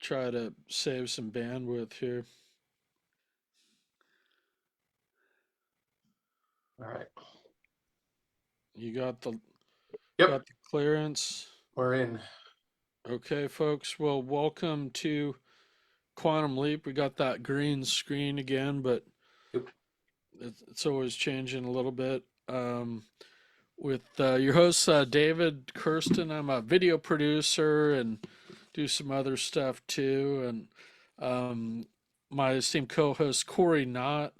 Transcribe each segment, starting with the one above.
try to save some bandwidth here. All right. You got the Yep, got the clearance. we're in. Okay, folks. Well, welcome to Quantum Leap. We got that green screen again, but Yep. it's always changing a little bit. With your host David Kirsten, I'm a video producer and do some other stuff too. And my esteemed co-host Cory Knott.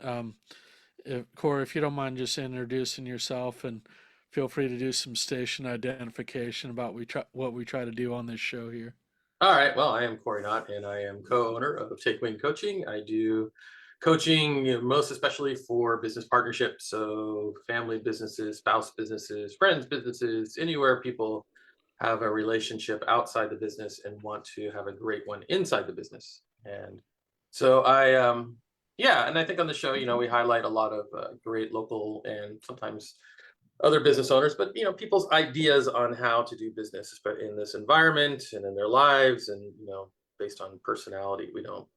Corey, if you don't mind just introducing yourself and feel free to do some station identification about what we try to do on this show here. All right. Well, I am Cory Knott, and I am co-owner of Take Wing Coaching. I do coaching, most especially for business partnerships, so family businesses, spouse businesses, friends businesses, anywhere people have a relationship outside the business and want to have a great one inside the business. And so yeah, and I think on the show, we highlight a lot of great local and sometimes other business owners, but people's ideas on how to do business but in this environment and in their lives, and based on personality. We don't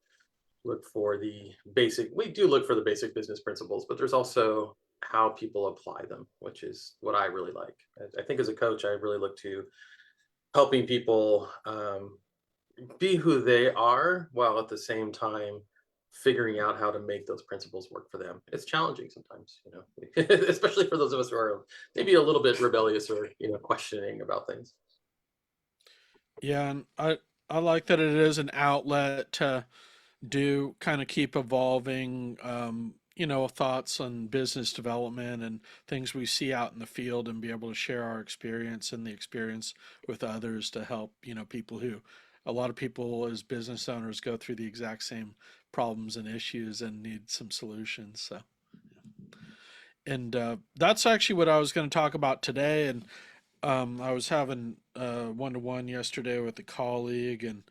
look for the basic, we do look for the basic business principles, but there's also how people apply them, which is what I really like. I think as a coach, I really look to helping people be who they are while at the same time figuring out how to make those principles work for them. It's challenging sometimes, especially for those of us who are maybe a little bit rebellious or questioning about things. Yeah, and I like that it is an outlet to do kind of keep evolving, thoughts on business development and things we see out in the field and be able to share our experience and the experience with others to help, people who a lot of people as business owners go through the exact same problems and issues and need some solutions. So, and that's actually what I was going to talk about today. And I was having one to one yesterday with a colleague, and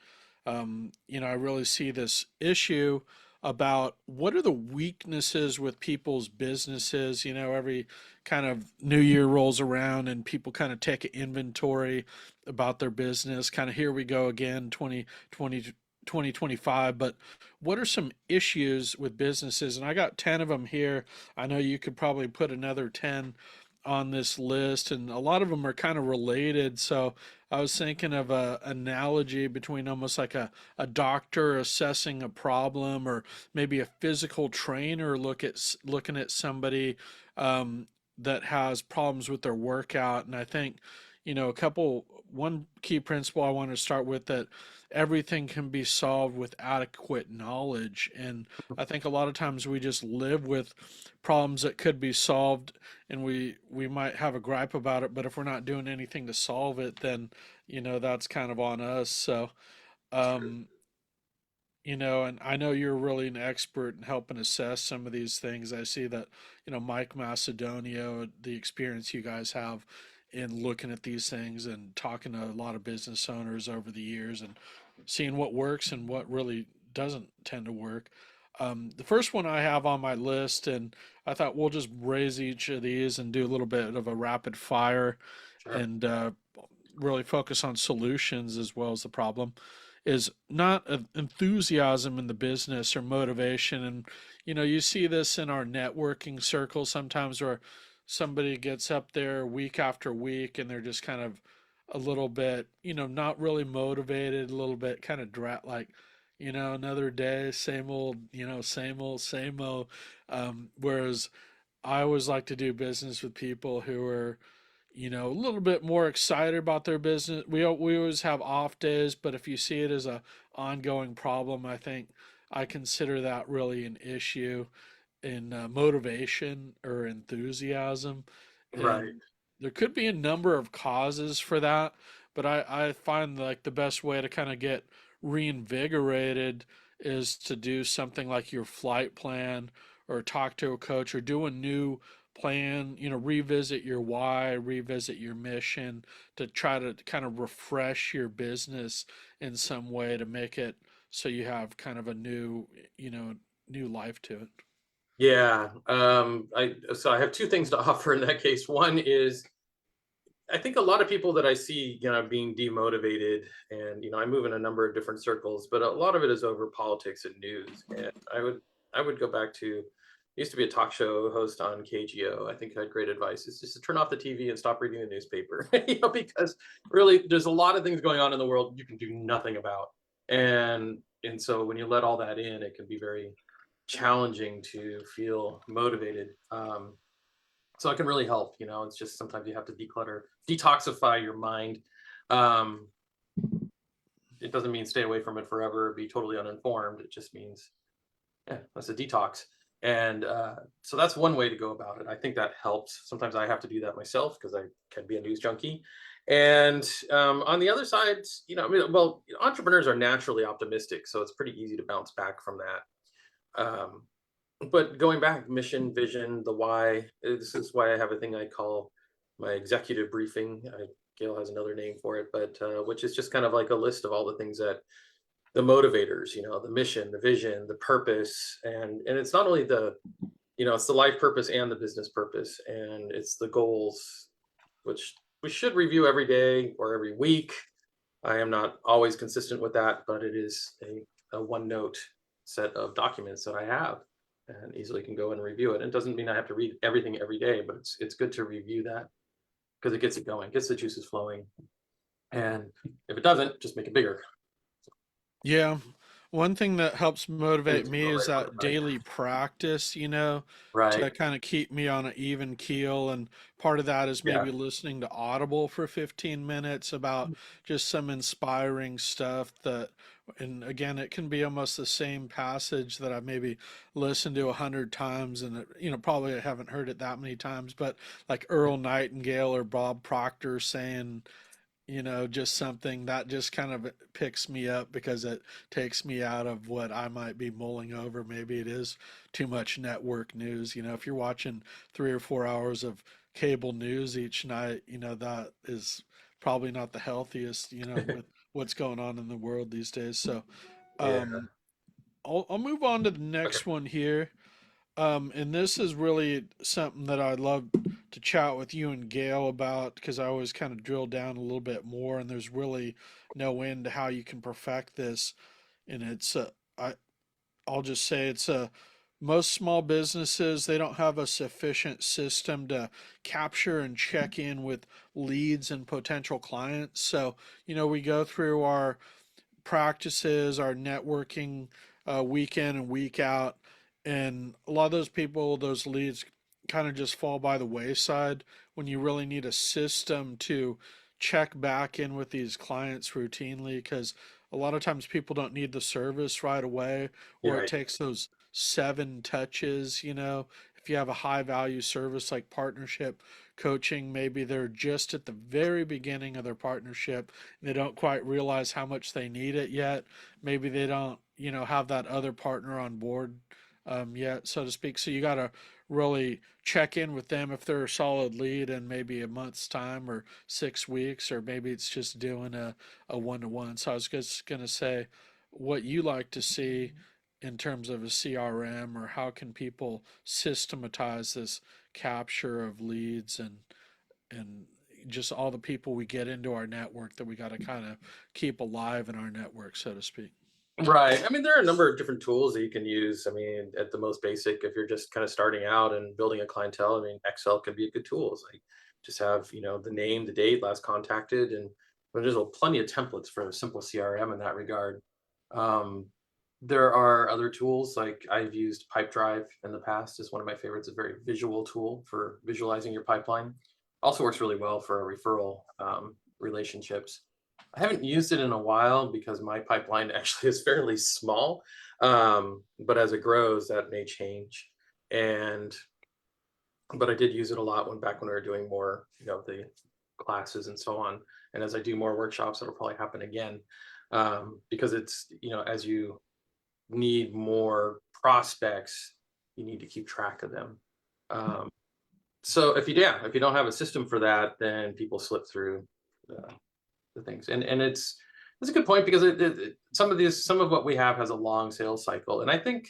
I really see this issue about what are the weaknesses with people's businesses. Every kind of new year rolls around and people kind of take an inventory about their business. Kind of here we go again, 2025. But what are some issues with businesses? And I got 10 of them here. I know you could probably put another 10 on this list, and a lot of them are kind of related. So I was thinking of a analogy between almost like a doctor assessing a problem, or maybe a physical trainer looking at somebody that has problems with their workout. And I think, one key principle I want to start with, that everything can be solved with adequate knowledge. And I think a lot of times we just live with problems that could be solved, and we might have a gripe about it, but if we're not doing anything to solve it, then that's kind of on us. So um and I know you're really an expert in helping assess some of these things. I see that, Mike Macedonia, the experience you guys have in looking at these things and talking to a lot of business owners over the years and seeing what works and what really doesn't tend to work. The first one I have on my list, and I thought we'll just raise each of these and do a little bit of a rapid fire Sure. and really focus on solutions as well as the problem, is not enthusiasm in the business or motivation. And you see this in our networking circles sometimes, where somebody gets up there week after week and they're just kind of a little bit, not really motivated, a little bit kind of like, another day, same old, same old. Whereas I always like to do business with people who are, a little bit more excited about their business. We always have off days, but if you see it as a ongoing problem, I think I consider that really an issue in motivation or enthusiasm. Right. And there could be a number of causes for that, but I find like the best way to kind of get reinvigorated is to do something like your flight plan, or talk to a coach, or do a new plan, revisit your why, revisit your mission, to try to kind of refresh your business in some way to make it so you have kind of a new life to it. Yeah. I have two things to offer in that case. One is I think a lot of people that I see, being demotivated, and I move in a number of different circles, but a lot of it is over politics and news. And I would go back to, used to be a talk show host on KGO. I think I had great advice. It's just to turn off the TV and stop reading the newspaper, because really there's a lot of things going on in the world you can do nothing about. And so when you let all that in, it can be very challenging to feel motivated. So it can really help. It's just sometimes you have to declutter, detoxify your mind. um it doesn't mean stay away from it forever, be totally uninformed. It just means, yeah, that's a detox. And so that's one way to go about it. I think that helps. Sometimes I have to do that myself because I can be a news junkie. And on the other side, I mean, well, entrepreneurs are naturally optimistic, so it's pretty easy to bounce back from that. But going back, mission, vision, the why. This is why I have a thing I call my executive briefing. Gail has another name for it, but which is just kind of like a list of all the things that the motivators, the mission, the vision, the purpose. And it's not only it's the life purpose and the business purpose, and it's the goals, which we should review every day or every week. I am not always consistent with that, but it is a one note set of documents that I have, and easily can go and review it. It doesn't mean I have to read everything every day, but it's good to review that because it gets it going, gets the juices flowing. And if it doesn't, just make it bigger. Yeah. One thing that helps Get motivate it to me the is right that word, daily practice, to right. kind of keep me on an even keel. And part of that is Yeah. maybe listening to Audible for 15 minutes about just some inspiring stuff and again, it can be almost the same passage that I maybe listened to 100 times, and probably I haven't heard it that many times, but like Earl Nightingale or Bob Proctor saying, just something that just kind of picks me up because it takes me out of what I might be mulling over. Maybe it is too much network news. If you're watching 3 or 4 hours of cable news each night, that is probably not the healthiest, with what's going on in the world these days. So, Yeah. um, I'll move on to the Okay. next one here. And this is really something that I'd love to chat with you and Gail about because I always kind of drill down a little bit more, and there's really no end to how you can perfect this. And I'll just say most small businesses, they don't have a sufficient system to capture and check in with leads and potential clients. So, we go through our practices, our networking week in and week out. And a lot of those people, those leads kind of just fall by the wayside when you really need a system to check back in with these clients routinely because a lot of times people don't need the service right away, You're or it right. takes those 7 touches. If you have a high value service like partnership coaching, maybe they're just at the very beginning of their partnership and they don't quite realize how much they need it yet. Maybe they don't, have that other partner on board yet, so to speak. So you got to really check in with them if they're a solid lead in maybe a month's time or 6 weeks, or maybe it's just doing a one-to-one. So I was just going to say what you like to see in terms of a CRM, or how can people systematize this capture of leads and just all the people we get into our network that we got to kind of keep alive in our network, so to speak. Right. I mean, there are a number of different tools that you can use. I mean, at the most basic, if you're just kind of starting out and building a clientele, I mean, Excel can be a good tool. It's like just have, the name, the date, last contacted, and there's plenty of templates for a simple CRM in that regard. Um, there are other tools like I've used Pipedrive in the past is one of my favorites. It's a very visual tool for visualizing your pipeline. Also works really well for referral relationships. I haven't used it in a while because my pipeline actually is fairly small. But as it grows, that may change. And but I did use it a lot back when we were doing more, the classes and so on. And as I do more workshops, it'll probably happen again. Because it's, as you need more prospects, you need to keep track of them. Um, so if you don't have a system for that, then people slip through uh, the things. And it's a good point because some of what we have has a long sales cycle, and I think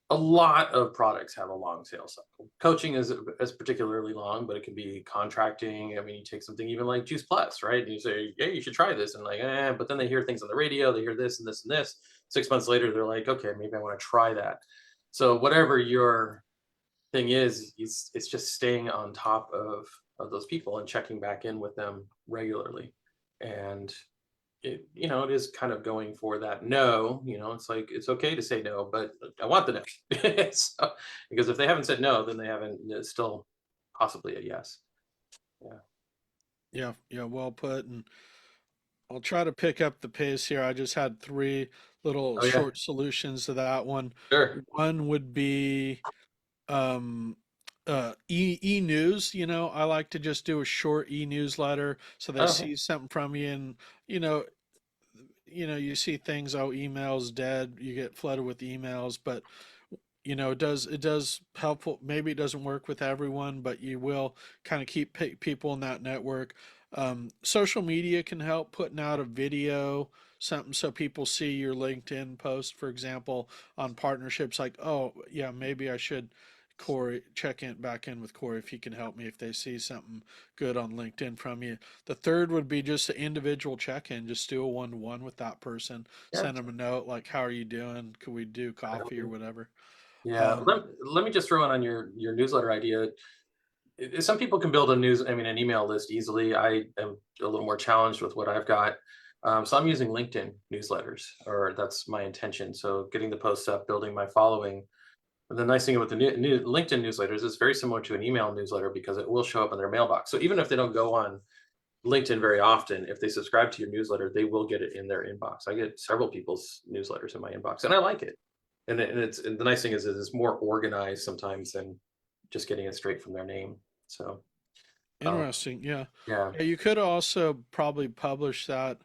A lot of products have a long sales cycle. Coaching is particularly long, but it can be contracting. I mean, you take something even like Juice Plus, right? And you say, "Hey, you should try this," and like, but then they hear things on the radio, they hear this and this and this. 6 months later, they're like, "Okay, maybe I want to try that." So whatever your thing is, it's just staying on top of those people and checking back in with them regularly, and it is kind of going for that no. It's like it's okay to say no, but I want the no. So, because if they haven't said no, then they haven't, it's still possibly a yes. Yeah. Yeah, yeah, well put. And I'll try to pick up the pace here. I just had three little Oh yeah. short solutions to that one. Sure. One would be um e-news. I like to just do a short e-newsletter so they Okay. see something from you. And you know you see things, oh, emails dead, you get flooded with emails. But it does helpful. Maybe it doesn't work with everyone, but you will kind of keep people in that network. Social media can help, putting out a video, something so people see your LinkedIn post, for example, on partnerships. Like, oh yeah, maybe I should Corey check in back in with Corey if he can help me if they see something good on LinkedIn from you. The third would be just an individual check-in. Just do a one-to-one with that person. Yeah. Send them a note like, "How are you doing? Could we do coffee or whatever?" Yeah. Um, Let me just throw in on your newsletter idea. Some people can build an email list easily. I am a little more challenged with what I've got. So I'm using LinkedIn newsletters, or that's my intention. So getting the posts up, building my following. The nice thing with the new LinkedIn newsletters is very similar to an email newsletter because it will show up in their mailbox. So even if they don't go on LinkedIn very often, if they subscribe to your newsletter, they will get it in their inbox. I get several people's newsletters in my inbox, and I like it. And the nice thing is it's more organized sometimes than just getting it straight from their name. So um, Interesting. Yeah. yeah, Yeah, you could also probably publish that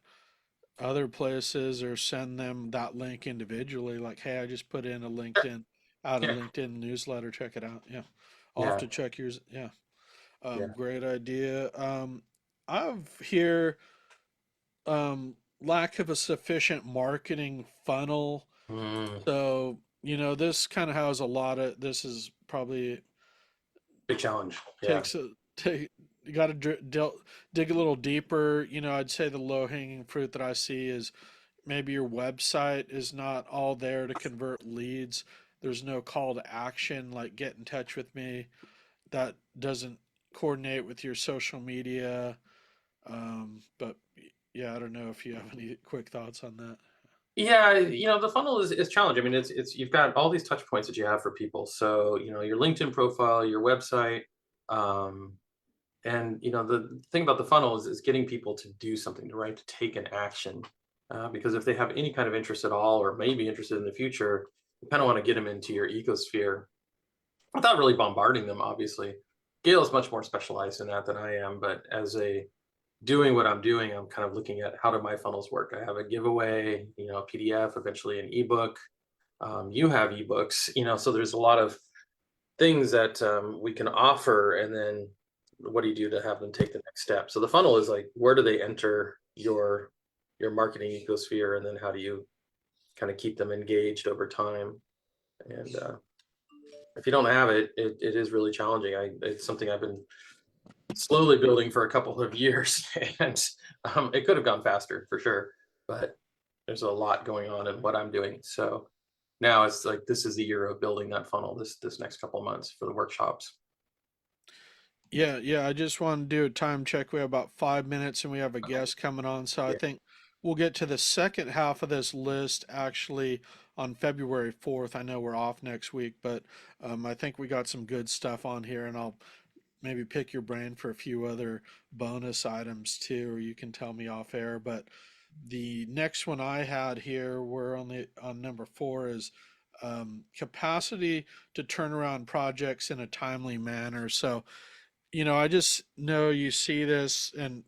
other places or send them that link individually. Like, hey, I just put in a sure. LinkedIn out a Yeah, LinkedIn newsletter. Check it out. Yeah. I'll have yeah, to check yours. Yeah. yeah. Great idea. I've here lack of a sufficient marketing funnel. Mm, So, this kind of has a lot of this is probably big challenge. Yeah, takes a take you got to dig a little deeper. I'd say the low hanging fruit that I see is maybe your website is not all there to convert leads. There's no call to action like get in touch with me. That doesn't coordinate with your social media. But yeah, I don't know if you have any quick thoughts on that. yeah. The funnel is challenging. I mean, it's you've got all these touch points that you have for people. So your LinkedIn profile, your website. Um, And the thing about the funnel is getting people to do something, right? To take an action. Because if they have any kind of interest at all, or maybe interested in the future, you kind of want to get them into your ecosphere without really bombarding them. Obviously, Gail is much more specialized in that than I am. But as a doing what I'm doing, I'm kind of looking at how do my funnels work. I have a giveaway, a PDF, eventually an ebook. You have ebooks, so there's a lot of things that we can offer, and then what do you do to have them take the next step? So the funnel is like, where do they enter your marketing ecosphere, and then how do you kind of keep them engaged over time? And if you don't have it is really challenging. It's something I've been slowly building for a couple of years, and it could have gone faster for sure, but there's a lot going on in what I'm doing. So now it's like this is the year of building that funnel. This next couple of months for the workshops. Yeah, yeah. I just want to do a time check. We have about 5 minutes and we have a guest coming on. So I Yeah. think we'll get to the second half of this list actually on February 4th. I know we're off next week, but I think we got some good stuff on here, and I'll maybe pick your brain for a few other bonus items too, or you can tell me off air. But the next one I had here, we're on number four, is capacity to turn around projects in a timely manner. So I just know you see this, and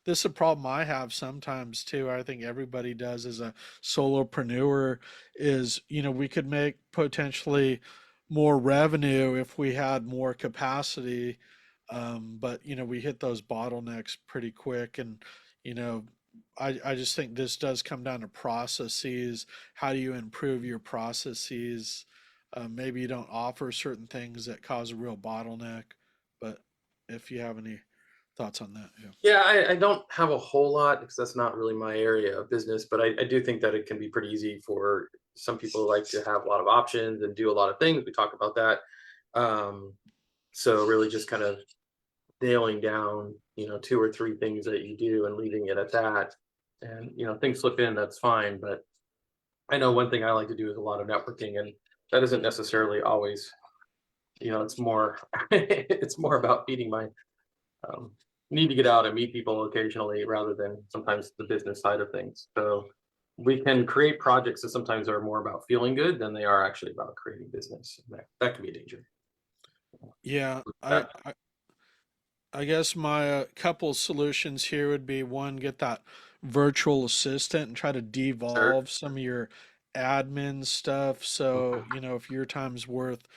this is a problem I have sometimes too. I think everybody does as a solopreneur is, we could make potentially more revenue if we had more capacity. But we hit those bottlenecks pretty quick. And, you know, I just think this does come down to processes. How do you improve your processes? maybe you don't offer certain things that cause a real bottleneck. But if you have any thoughts on that, yeah. Yeah, I don't have a whole lot because that's not really my area of business, but I do think that it can be pretty easy for some people who like to have a lot of options and do a lot of things. We talk about that. Um, so really just kind of nailing down, two or three things that you do and leaving it at that. And things slip in, that's fine. But I know one thing I like to do is a lot of networking, and that isn't necessarily always, it's more it's more about feeding my um, need to get out and meet people occasionally rather than sometimes the business side of things. So we can create projects that sometimes are more about feeling good than they are actually about creating business. That can be a danger. Yeah, I, That, I I guess my couple solutions here would be one, get that virtual assistant and try to sir. devolve some of your admin stuff. So, Mhm. if your time's worth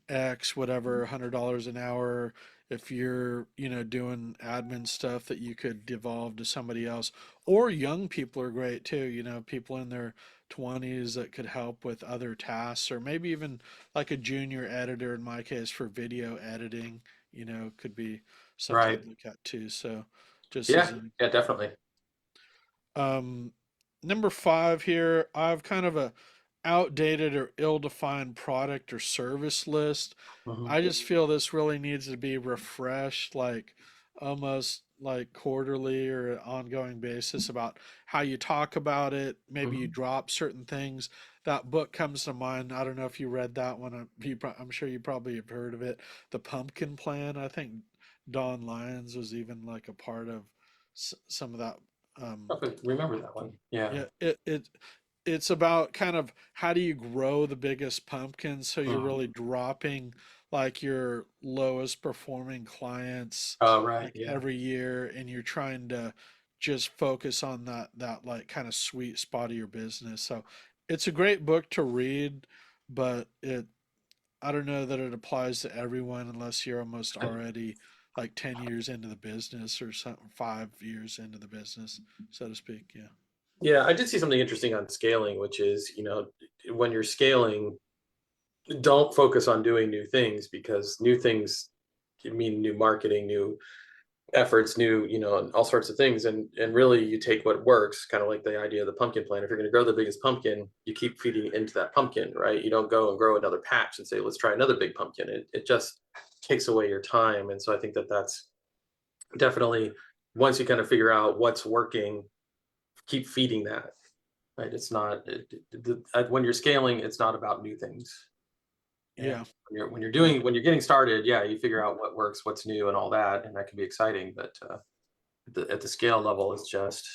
X, whatever, $100 an hour, if you're, doing admin stuff that you could devolve to somebody else. Or young people are great too, people in their 20s that could help with other tasks, or maybe even like a junior editor in my case for video editing, could be something Right. to look at too. So just as Yeah. an Yeah. Definitely. um, number five here, I have kind of a outdated or ill-defined product or service list. Mhm. I just feel this really needs to be refreshed, like almost like quarterly or an ongoing basis about how you talk about it. Maybe you Mhm. drop certain things. That book comes to mind. I don't know if you read that one. I'm sure you probably have heard of it. The Pumpkin Plan. I think Don Lyons was even like a part of some of that. Um, Okay, remember that one. Yeah. yeah, it's about kind of how do you grow the biggest pumpkin so you're Mhm. really dropping like your lowest performing clients Oh, right. like Yeah. every year, and you're trying to just focus on that like kind of sweet spot of your business. So it's a great book to read, but I don't know that it applies to everyone unless you're almost already like 10 years into the business or something, 5 years into the business, so to speak. Yeah. Yeah. I did see something interesting on scaling, which is, when you're scaling, don't focus on doing new things because new things mean new marketing, new efforts, new, and all sorts of things. And really you take what works, kind of like the idea of the pumpkin plant. If you're going to grow the biggest pumpkin, you keep feeding into that pumpkin, right? You don't go and grow another patch and say, let's try another big pumpkin. It just takes away your time. And so I think that that's definitely, once you kind of figure out what's working, keep feeding that, right? It's not when you're scaling, it's not about new things. And Yeah. Yeah. when you're getting started, yeah, you figure out what works, what's new, and all that, and that can be exciting. But at the scale level, it's just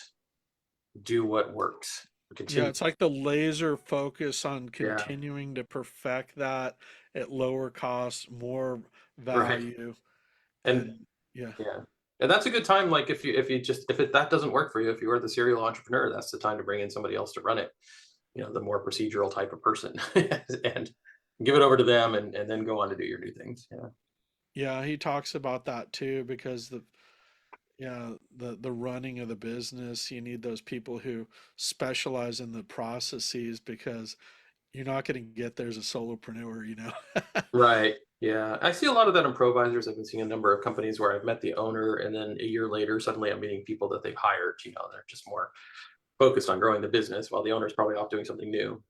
do what works. Yeah, Continue. it's like the laser focus on Yeah. continuing to perfect that at lower cost, more Right. value. And And yeah, yeah. And that's a good time. Like if you just if it that doesn't work for you, if you are the serial entrepreneur, that's the time to bring in somebody else to run it. The more procedural type of person, and give it over to them, and then go on to do your new things. Yeah. yeah, he talks about that too because the running of the business, you need those people who specialize in the processes because you're not going to get there as a solopreneur. Right. Yeah. I see a lot of that in provisors. I've been seeing a number of companies where I've met the owner, and then a year later, suddenly I'm meeting people that they've hired. They're just more focused on growing the business while the owner's probably off doing something new.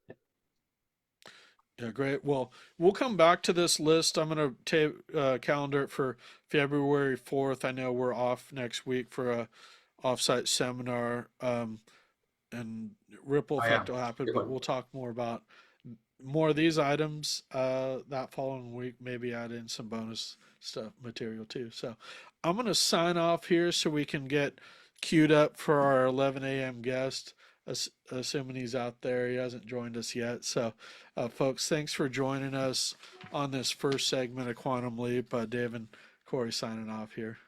Yeah, great. Well, we'll come back to this list. I'm going to calendar it for February 4th. I know we're off next week for a offsite seminar, and ripple Oh, yeah. effect will happen, Good but one. we'll talk more about more of these items that following week, maybe add in some bonus stuff material too. So I'm going to sign off here so we can get queued up for our 11 a.m. guest, assuming he's out there. He hasn't joined us yet. So, folks, thanks for joining us on this first segment of Quantum Leap. Dave and Corey signing off here.